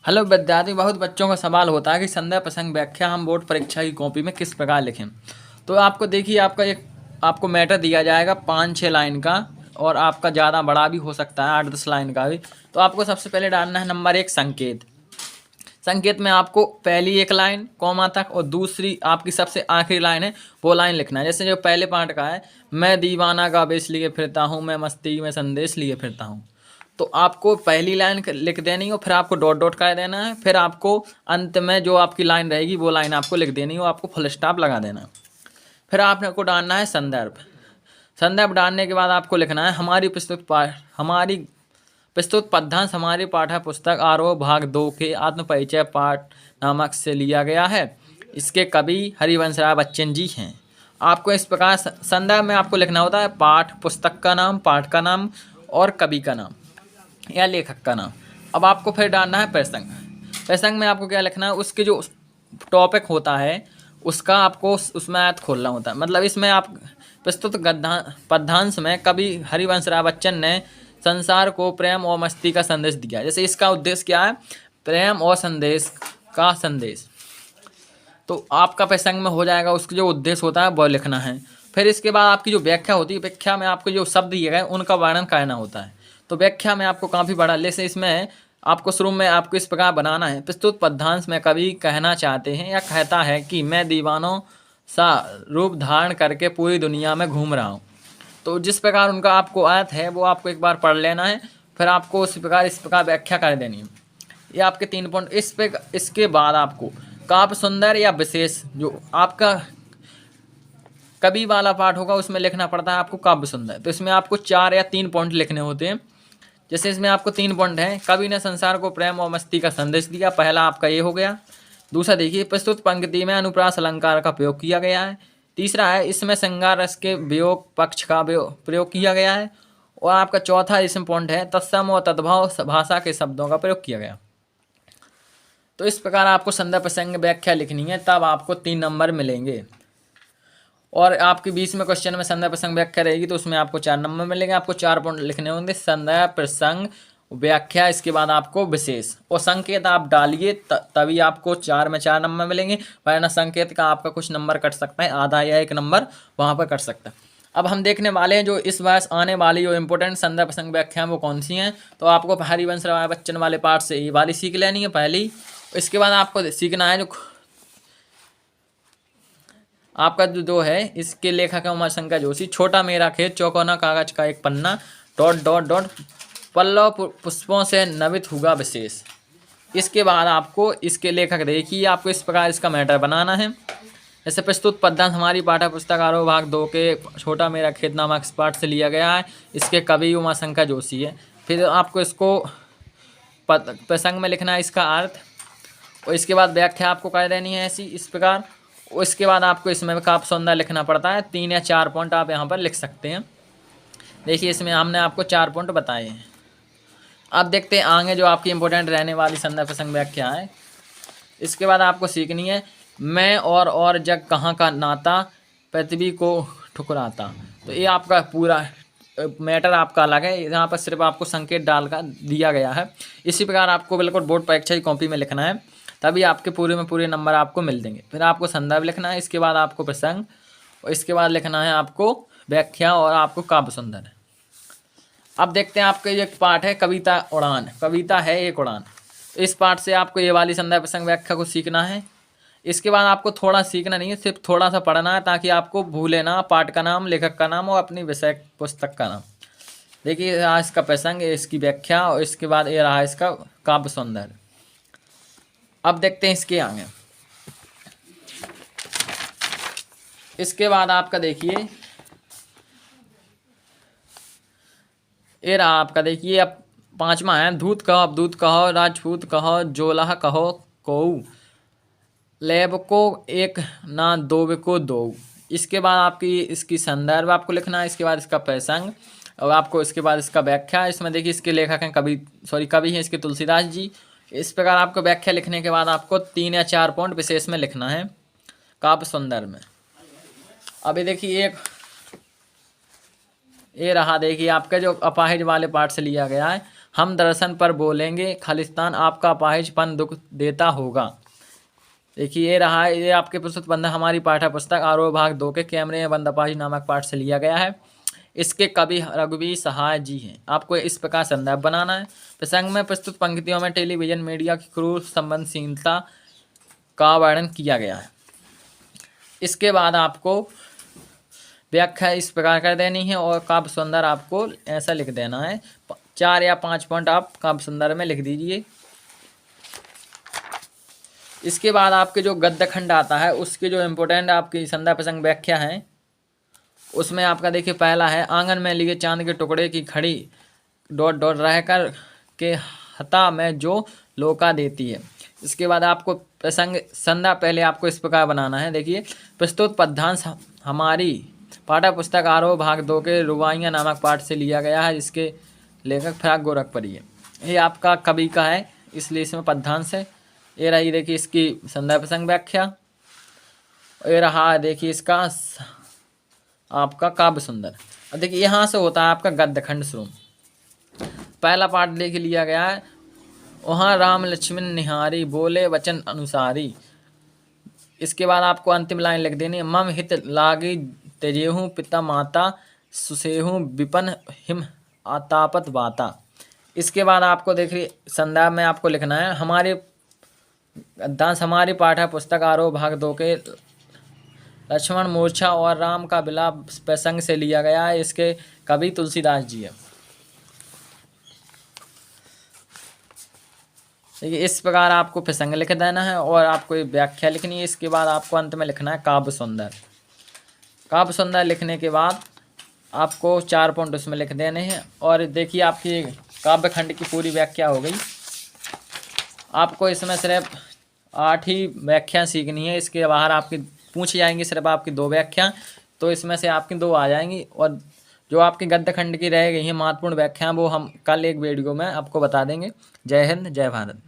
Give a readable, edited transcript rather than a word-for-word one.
Hello विद्यार्थी, बहुत बच्चों का सवाल होता है कि संदर्भ प्रसंग व्याख्या हम बोर्ड परीक्षा की कॉपी में किस प्रकार लिखें। तो आपको देखिए, आपको मैटर दिया जाएगा 5-6 लाइन का, और आपका ज़्यादा बड़ा भी हो सकता है, 8-10 लाइन का भी। तो आपको सबसे पहले डालना है नंबर 1 संकेत। संकेत में आपको पहली एक लाइन कॉमा तक और दूसरी आपकी सबसे आखिरी लाइन है वो लाइन लिखना है। जैसे जो पहले पार्ट का है, मैं दीवाना का बेच लिए फिरता हूँ, मैं मस्ती में संदेश लिए फिरता हूँ। तो आपको पहली लाइन लिख देनी हो, फिर आपको डॉट डॉट कर देना है, फिर आपको अंत में जो आपकी लाइन रहेगी वो लाइन आपको लिख देनी हो, आपको फुल स्टॉप लगा देना है। फिर आपको डालना है संदर्भ। संदर्भ डालने के बाद आपको लिखना है हमारी प्रस्तुत पद्यांश हमारी पाठ्य पुस्तक आरोह भाग 2 के आत्मपरिचय पाठ नामक से लिया गया है। इसके कवि हरिवंश राय बच्चन जी हैं। आपको इस प्रकार संदर्भ में आपको लिखना होता है पाठ पुस्तक का नाम, पाठ का नाम और कवि का नाम या लेखक का नाम। अब आपको फिर डालना है प्रसंग। प्रसंग में आपको क्या लिखना है, उसके जो टॉपिक होता है उसका आपको उसमें आयत खोलना होता है। मतलब इसमें आप प्रस्तुत पद्यांश में कवि हरिवंश राय बच्चन ने संसार को प्रेम और मस्ती का संदेश दिया। जैसे इसका उद्देश्य क्या है, प्रेम और संदेश का संदेश। तो आपका प्रसंग में हो जाएगा, उसका जो उद्देश्य होता है वो लिखना है। फिर इसके बाद आपकी जो व्याख्या होती है, व्याख्या में आपको जो शब्द दिए गए उनका वर्णन करना होता है। तो व्याख्या में आपको काफ़ी बड़ा जैसे इसमें आपको शुरू में आपको इस प्रकार बनाना है। प्रस्तुत पद्यांश में कवि कहना चाहते हैं या कहता है कि मैं दीवानों सा रूप धारण करके पूरी दुनिया में घूम रहा हूँ। तो जिस प्रकार उनका आपको आयत है वो आपको एक बार इस लेना है, फिर आपको इस प्रकार व्याख्या कर देनी है। ये आपके 3 पॉइंट। इसके बाद आपको काव्य सुंदर या विशेष, जो आपका कवि वाला पाठ होगा उसमें लिखना पड़ता है आपको काव्य सुंदर। तो इसमें आपको 4 या 3 पॉइंट लिखने होते हैं। जैसे इसमें आपको 3 पॉइंट हैं, कवि ने संसार को प्रेम और मस्ती का संदेश दिया, पहला आपका ये हो गया। दूसरा देखिए, प्रस्तुत पंक्ति में अनुप्रास अलंकार का प्रयोग किया गया है। तीसरा है, इसमें श्रृंगार रस के वियोग पक्ष का प्रयोग किया गया है। और आपका चौथा इसमें पॉइंट है, तत्सम और तद्भव भाषा के शब्दों का प्रयोग किया गया। तो इस प्रकार आपको संदर्भ प्रसंग व्याख्या लिखनी है, तब आपको 3 नंबर मिलेंगे। और आपके 20 में क्वेश्चन में संदर्भ प्रसंग व्याख्या रहेगी तो उसमें आपको 4 नंबर मिलेंगे। आपको 4 पॉइंट लिखने होंगे, संदर्भ प्रसंग व्याख्या, इसके बाद आपको विशेष और संकेत आप डालिए, तभी आपको 4 में 4 नंबर मिलेंगे। वरना संकेत का आपका कुछ नंबर कट सकता है, आधा या 1 नंबर वहाँ पर कट सकता है। अब हम देखने वाले हैं जो इस वर्ष आने वाली जो इंपॉर्टेंट संदर्भ प्रसंग व्याख्या वो कौन सी हैं। तो आपको हरिवंश राय बच्चन वाले पार्ट से ये वाली सीख लेनी है पहली। इसके बाद आपको सीखना है जो आपका जो है, इसके लेखक है उमा शंकर जोशी। छोटा मेरा खेत, चौकोना कागज का एक पन्ना, डॉट डॉट डॉट, पल्लव पुष्पों से नवित हुआ विशेष। इसके बाद आपको इसके लेखक देखिए, आपको इस प्रकार इसका मैटर बनाना है। जैसे प्रस्तुत पद्यांश हमारी पाठ्य पुस्तक आरोह भाग 2 के छोटा मेरा खेत नामक इस पाठ से लिया गया है। इसके कवि उमा शंकर जोशी है। फिर आपको इसको प्रसंग में लिखना है इसका अर्थ, और इसके बाद व्याख्या आपको कर देनी है ऐसी इस प्रकार। उसके बाद आपको इसमें काव्य सौंदर्य लिखना पड़ता है। 3 या 4 पॉइंट आप यहाँ पर लिख सकते हैं। देखिए इसमें हमने आपको 4 पॉइंट बताए हैं। अब देखते हैं आगे जो आपकी इंपॉर्टेंट रहने वाली संदर्भ प्रसंग व्याख्या है। इसके बाद आपको सीखनी है, मैं और जग कहाँ का नाता, पृथ्वी को ठुकराता। तो ये आपका पूरा मैटर आपका अलग है, यहाँ पर सिर्फ आपको संकेत डालकर दिया गया है। इसी प्रकार आपको बिल्कुल बोर्ड परीक्षा की कॉपी में लिखना है, तभी आपके पूरे में पूरे नंबर आपको मिल देंगे। फिर आपको संदर्भ लिखना है, इसके बाद आपको प्रसंग, और इसके बाद लिखना है आपको व्याख्या और आपको काव्य सुंदर। अब देखते हैं आपके एक पाठ है कविता उड़ान, कविता है एक उड़ान। तो इस पाठ से आपको ये वाली संदर्भ प्रसंग व्याख्या को सीखना है। इसके बाद आपको थोड़ा सीखना नहीं है, सिर्फ थोड़ा सा पढ़ना है, ताकि आपको भूले ना पाठ का नाम, लेखक का नाम और अपनी विषय पुस्तक का नाम। देखिए रहा इसका प्रसंग, इसकी व्याख्या, और इसके बाद ये रहा इसका काव्य सौंदर्य। अब देखते हैं इसके आगे। इसके बाद आपका देखिए ये रहा आपका, देखिए अब 5वां है, दूत कहो अब दूत कहो, राजपूत कहो, जोलाह कहो कोऊ, लेब को एक ना दोब को दो। इसके बाद आपकी इसकी संदर्भ आपको लिखना है, इसके बाद इसका प्रसंग, और आपको इसके बाद इसका व्याख्या। इसमें देखिए इसके लेखक हैं कवि हैं इसके तुलसीदास जी। इस प्रकार आपको व्याख्या लिखने के बाद आपको 3 या 4 पॉइंट विशेष में लिखना है काव्य सुंदर में। अभी देखिए ये रहा, देखिए आपका जो अपाहिज वाले पाठ से लिया गया है, हम दर्शन पर बोलेंगे खालिस्तान आपका अपाहिजपन दुख देता होगा। देखिए ये रहा, ये आपके प्रस्तुत बंधा हमारी पाठ्य पुस्तक आरोह भाग 2 के कैमरे में बंद अपाहिज नामक पाठ से लिया गया है। इसके कवि रघुवीर सहाय जी हैं। आपको इस प्रकार संदर्भ बनाना है। प्रसंग में प्रस्तुत पंक्तियों में टेलीविजन मीडिया की क्रूर संवेदनशीलता का वर्णन किया गया है। इसके बाद आपको व्याख्या इस प्रकार कर देनी है और काव्य सुंदर आपको ऐसा लिख देना है। 4 या 5 पॉइंट आप काव्य सुंदर में लिख दीजिए। इसके बाद आपके जो गद्य खंड आता है उसके जो इम्पोर्टेंट आपकी संदर्भ प्रसंग व्याख्या है उसमें आपका देखिए पहला है, आंगन में लिए चांद के टुकड़े की खड़ी डॉट डॉट रहकर के हता में जो लोका देती है। इसके बाद आपको प्रसंग संध्या पहले आपको इस प्रकार बनाना है। देखिए प्रस्तुत पद्यांश हमारी पाठ्य पुस्तक आरोह भाग 2 के रुबाइयाँ नामक पाठ से लिया गया है, जिसके लेखक फराक गोरखपुरी है। ये आपका कवि का है, इसलिए इसमें पद्यांश है। ये रही देखिए इसकी संदर्भ प्रसंग व्याख्या। ये रहा देखिए इसका आपका काव्य सुंदर। अब देखिए यहाँ से होता है आपका गद्य खंड शुरू। पहला पाठ लेके लिया गया है, वहाँ राम लक्ष्मण निहारी बोले वचन अनुसारी। इसके बाद आपको अंतिम लाइन लिख देनी है, मम हित लागी तेजेहूँ पिता माता सुसेहूँ विपन हिम आतापत वाता। इसके बाद आपको देखिए संदर्भ में आपको लिखना है, हमारी पाठ्य पुस्तक आरोह भाग 2 के लक्ष्मण मूर्छा और राम का विलाप प्रसंग से लिया गया है। इसके कवि तुलसीदास जी है। देखिए इस प्रकार आपको प्रसंग लिख देना है और आपको व्याख्या लिखनी है। इसके बाद आपको अंत में लिखना है काव्य सुंदर। काव्य सुंदर लिखने के बाद आपको 4 पॉइंट उसमें लिख देने हैं। और देखिए आपकी काव्य खंड की पूरी व्याख्या हो गई। आपको इसमें सिर्फ 8 ही व्याख्या सीखनी है। इसके बाहर आपकी पूछी जाएंगी सिर्फ आपकी 2 व्याख्या, तो इसमें से आपकी 2 आ जाएंगी। और जो आपकी गद्य खंड की रह गई हैं महत्वपूर्ण व्याख्या, वो हम कल एक वीडियो में आपको बता देंगे। जय हिंद, जय भारत।